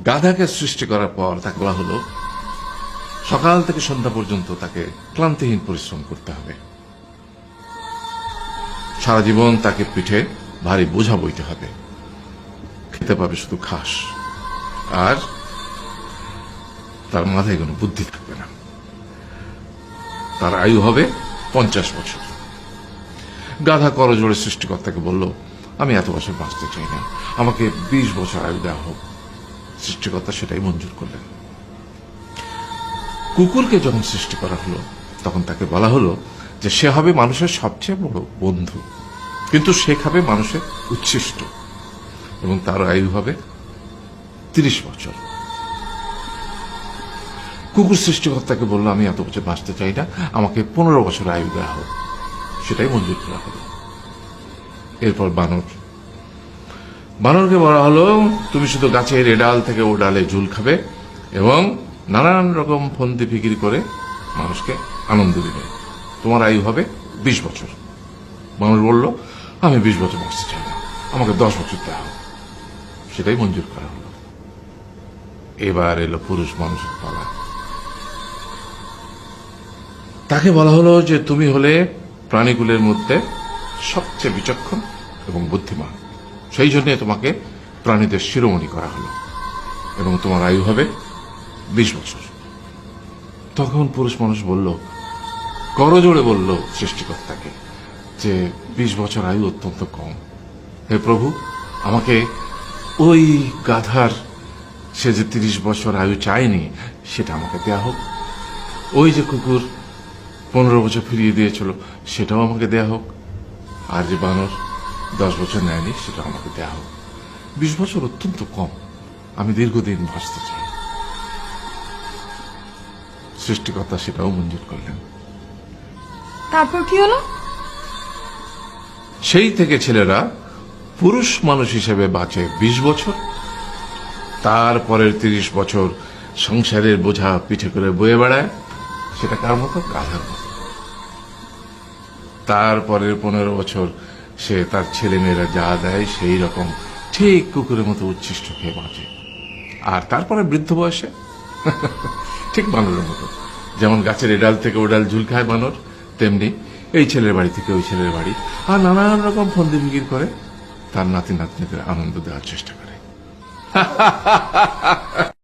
গাধাকে সৃষ্টি করার পর তাকে বলা হলো সকাল থেকে সন্ধ্যা পর্যন্ত তাকে ক্লান্তিহীন পরিশ্রম করতে হবে, সারা জীবন তাকে পিঠে ভারী বোঝা বইতে হবে, খেতে পাবে শুধু ঘাস, আর তার মাথায় কোনো বুদ্ধি থাকবে না। তার আয়ু হবে 50 বছর। গাধা করজোড়ে সৃষ্টিকর্তাকে বলল, আমি এত বছর বাঁচতে চাই না, আমাকে 20 বছর আয়ু দেওয়া হোক। সৃষ্টিকর্তা সেটাই মঞ্জুর করলেন। কুকুরকে যখন সৃষ্টি করা হলো তখন তাকে বলা হলো যে সে হবে মানুষের সবচেয়ে বড় বন্ধু, কিন্তু সে খাবে মানুষের উচ্ছিষ্ট, এবং তার আয়ু হবে 30 বছর। কুকুর সৃষ্টিকর্তাকে বলল, আমি এত বছর বাঁচতে চাই না, আমাকে 15 বছর আয়ু দেওয়া হোক। সেটাই মঞ্জুর করা হলো। এরপর বানরকে বলা হলো, তুমি শুধু গাছের এ ডাল থেকে ও ডালে ঝুল খাবে এবং নানান রকম ফন্দি ফিকির করে মানুষকে আনন্দ দিবে, তোমার আয়ু হবে 20 বছর। মানুষ বলল, আমি 20 বছর বাঁচতে চাই না, আমাকে 10 বছর দেওয়া হোক। সেটাই মঞ্জুর করা হলো। এবার এলো পুরুষ মানুষের পালা। তাকে বলা হলো যে তুমি হলে প্রাণীকুলের মধ্যে সবচেয়ে বিচক্ষণ এবং বুদ্ধিমান, সেই জন্য তোমাকে প্রাণীদের শিরোমণি করা হলো এবং তোমার আয়ু হবে 20 বছর। তখন পুরুষ মানুষ বলল, করজোড়ে বলল সৃষ্টিকর্তাকে যে 20 বছর আয়ু অত্যন্ত কম, হে প্রভু, আমাকে ওই গাধার সে যে 30 বছর আয়ু চায়নি সেটা আমাকে দেয়া হোক, ওই যে কুকুর 15 বছর ফিরিয়ে দিয়েছিল সেটাও আমাকে দেয়া হোক, আর যে বানর 10 বছর নেয়নি সেটাও আমাকে দেয়া হোক। 20 বছর অত্যন্ত কম, আমি দীর্ঘদিন বাঁচতে চাই। সৃষ্টিকর্তা সেটাও মঞ্জুর করলেন। তারপর কি হলো? সেই থেকে ছেলেরা পুরুষ মানুষ হিসেবে বাঁচে 20 বছর, তারপরের 30 বছর সংসারের বোঝা পিঠে করে বয়ে বেড়ায়, সেটা কার মতো? গাধার মতো। তারপরের 15 বছর সে তার ছেলে মেয়েরা যা দেয় সেই রকম ঠিক কুকুরের মতো উচ্ছিষ্ট খেয়ে বাঁচে। আর তারপরে বৃদ্ধ বয়সে ঠিক বানরের মতো, যেমন গাছের এডাল থেকে ওডাল ঝুল খায় বানর, তেমনি এই ছেলের বাড়ি থেকে ওই ছেলের বাড়ি, আর নানান রকম ফন্দি ফিকির করে তার নাতি নাতনিদের আনন্দ দেওয়ার চেষ্টা করে।